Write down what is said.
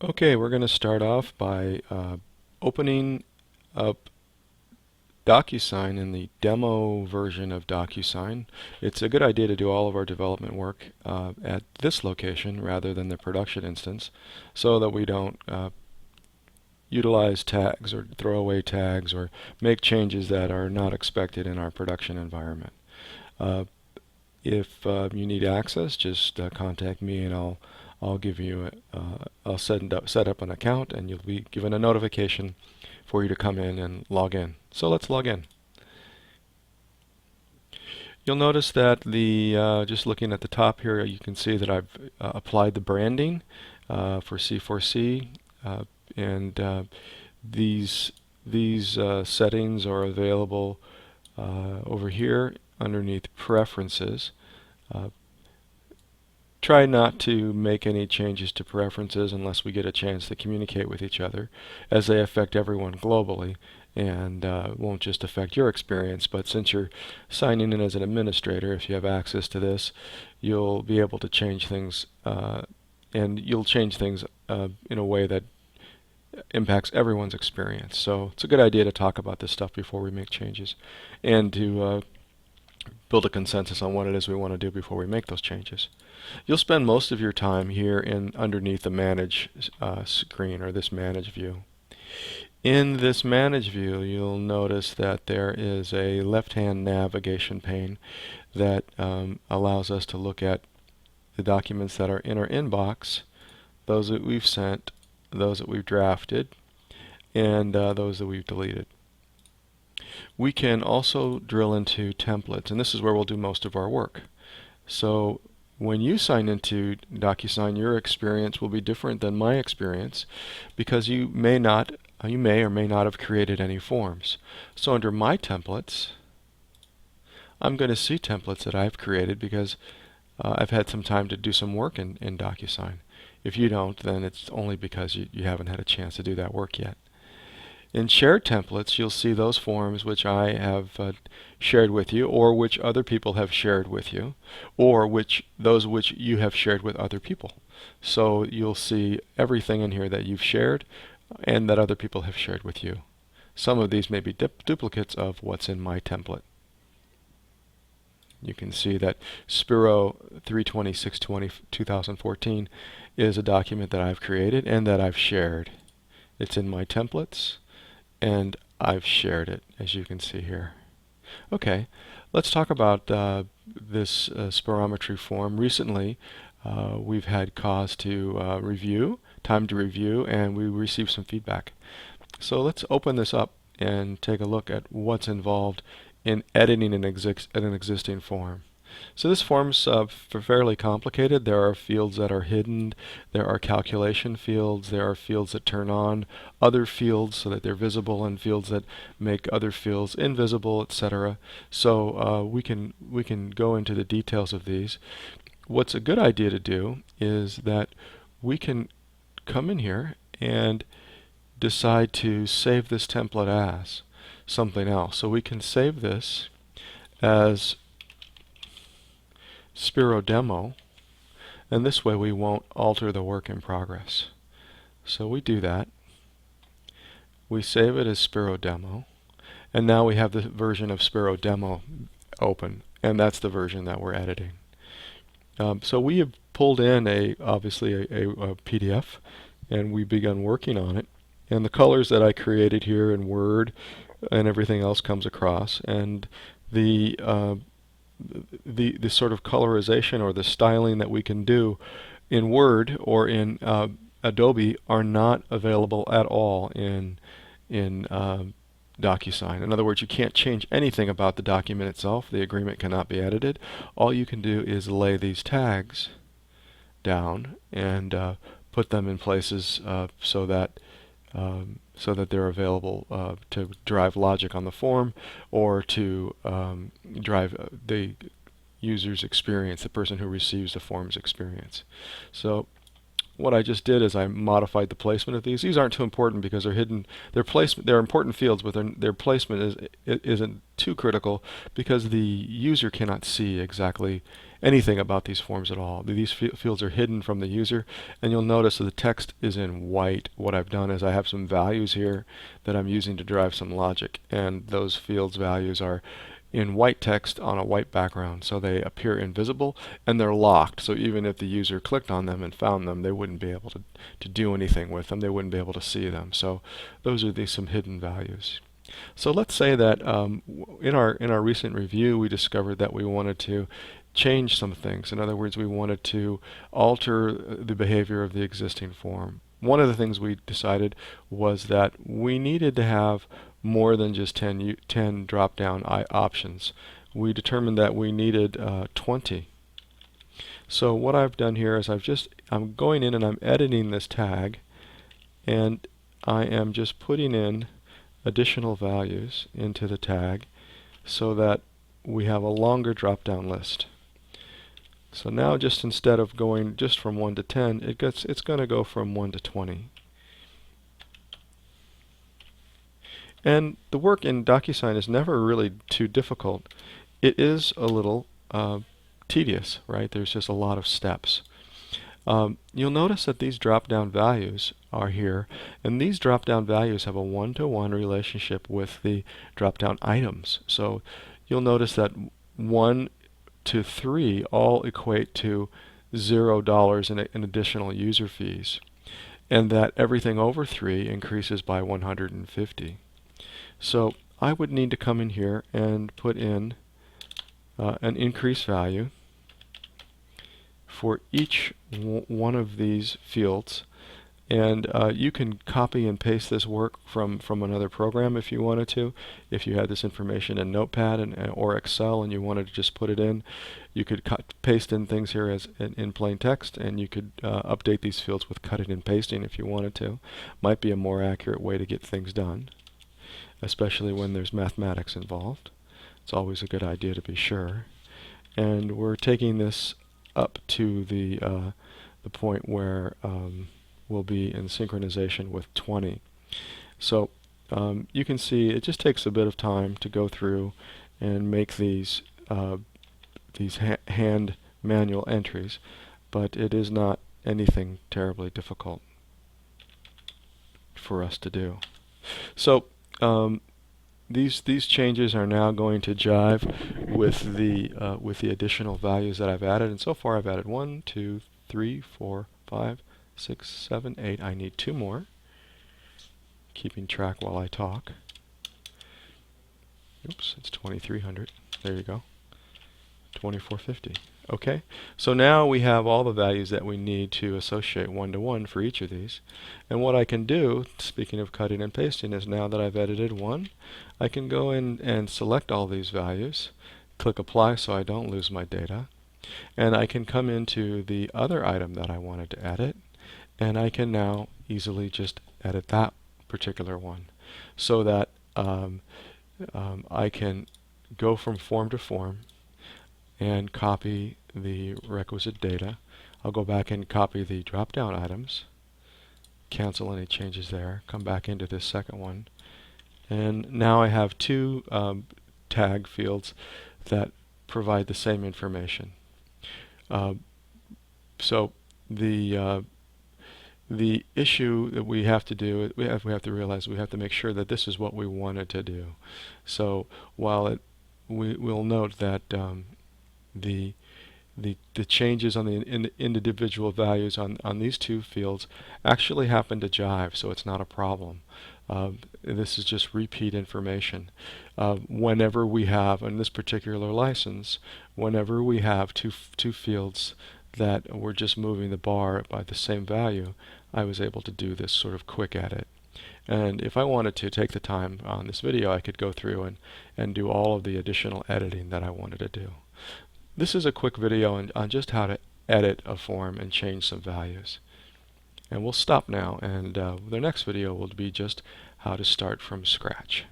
Okay, we're going to start off by opening up DocuSign in the demo version of DocuSign. It's a good idea to do all of our development work at this location rather than the production instance so that we don't utilize tags or throw away tags or make changes that are not expected in our production environment. Uh, if you need access, just contact me and I'll give you I'll set up an account and you'll be given a notification for you to come in and log in. So let's log in. You'll notice that just looking at the top here, you can see that I've applied the branding for C4C, and these settings are available over here underneath Preferences. Uh, Try not to make any changes to preferences unless we get a chance to communicate with each other, as they affect everyone globally and won't just affect your experience. But since you're signing in as an administrator, if you have access to this, you'll be able to change things, and you'll change things in a way that impacts everyone's experience. So it's a good idea to talk about this stuff before we make changes and to build a consensus on what it is we want to do before we make those changes. You'll spend most of your time here underneath the Manage screen, or this Manage view. In this Manage view, you'll notice that there is a left-hand navigation pane that allows us to look at the documents that are in our inbox, those that we've sent, those that we've drafted, and those that we've deleted. We can also drill into templates, and this is where we'll do most of our work. So when you sign into DocuSign, your experience will be different than my experience because you may or may not have created any forms. So under My Templates, I'm going to see templates that I've created because I've had some time to do some work in DocuSign. If you don't, then it's only because you haven't had a chance to do that work yet. In shared templates, you'll see those forms which I have shared with you, or which other people have shared with you, or those which you have shared with other people. So you'll see everything in here that you've shared and that other people have shared with you. Some of these may be duplicates of what's in my template. You can see that Spiro 326/2014 is a document that I've created and that I've shared. It's in my templates, and I've shared it, as you can see here. Okay, let's talk about this spirometry form. Recently, we've had cause to time to review, and we received some feedback. So let's open this up and take a look at what's involved in editing an existing form. So this form's fairly complicated. There are fields that are hidden, there are calculation fields, there are fields that turn on other fields so that they're visible, and fields that make other fields invisible, etc. So we can go into the details of these. What's a good idea to do is that we can come in here and decide to save this template as something else. So we can save this as Spiro demo, and this way we won't alter the work in progress. So we do that. We save it as Spiro demo, and now we have the version of Spiro demo open, and that's the version that we're editing. So we have pulled in obviously a PDF, and we begun working on it. And the colors that I created here in Word and everything else comes across, and the sort of colorization or the styling that we can do in Word or in Adobe are not available at all in DocuSign. In other words, you can't change anything about the document itself. The agreement cannot be edited. All you can do is lay these tags down and put them in places so that they're available to drive logic on the form, or to drive the user's experience, the person who receives the form's experience. So what I just did is I modified the placement of these. These aren't too important because they're hidden. They're important fields, but their placement isn't too critical because the user cannot see exactly anything about these forms at all. These fields are hidden from the user, and you'll notice that the text is in white. What I've done is I have some values here that I'm using to drive some logic, and those fields values are in white text on a white background, so they appear invisible and they're locked. So even if the user clicked on them and found them, they wouldn't be able to do anything with them. They wouldn't be able to see them. So those are some hidden values. So let's say that in our recent review, we discovered that we wanted to change some things. In other words, we wanted to alter the behavior of the existing form. One of the things we decided was that we needed to have more than just 10 drop-down options. We determined that we needed 20. So what I've done here is I'm going in and I'm editing this tag, and I am just putting in additional values into the tag so that we have a longer drop-down list. So now, just instead of going just from 1 to 10, it's going to go from 1 to 20. And the work in DocuSign is never really too difficult. It is a little tedious, right? There's just a lot of steps. You'll notice that these drop-down values are here, and these drop-down values have a one-to-one relationship with the drop-down items. So you'll notice that 1 to 3 all equate to $0 in additional user fees, and that everything over 3 increases by 150. So I would need to come in here and put in an increase value for each one of these fields, and you can copy and paste this work from another program if you wanted to. If you had this information in Notepad or Excel and you wanted to just put it in, you could paste in things here as in plain text, and you could update these fields with cutting and pasting if you wanted to. Might be a more accurate way to get things done, especially when there's mathematics involved. It's always a good idea to be sure. And we're taking this up to the point where we'll be in synchronization with 20. So you can see it just takes a bit of time to go through and make these hand manual entries, but it is not anything terribly difficult for us to do. So these changes are now going to jive with the additional values that I've added, and so far I've added 1, 2, 3, 4, 5, 6, 7, 8. I need 2 more. Keeping track while I talk. Oops, it's 2300. There you go. 2450. Okay, so now we have all the values that we need to associate one-to-one for each of these. And what I can do, speaking of cutting and pasting, is now that I've edited one, I can go in and select all these values, click apply so I don't lose my data, and I can come into the other item that I wanted to edit, and I can now easily just edit that particular one, so that I can go from form to form and copy the requisite data. I'll go back and copy the drop-down items, cancel any changes there, come back into this second one, and now I have 2 tag fields that provide the same information. So the issue that we have to do, we have to realize we have to make sure that this is what we wanted to do. So while we'll note that the changes on the individual values on these 2 fields actually happen to jive, so it's not a problem. This is just repeat information. Whenever we have, in this particular license, whenever we have two fields that we're just moving the bar by the same value, I was able to do this sort of quick edit. And if I wanted to take the time on this video, I could go through and do all of the additional editing that I wanted to do. This is a quick video on just how to edit a form and change some values. And we'll stop now, and the next video will be just how to start from scratch.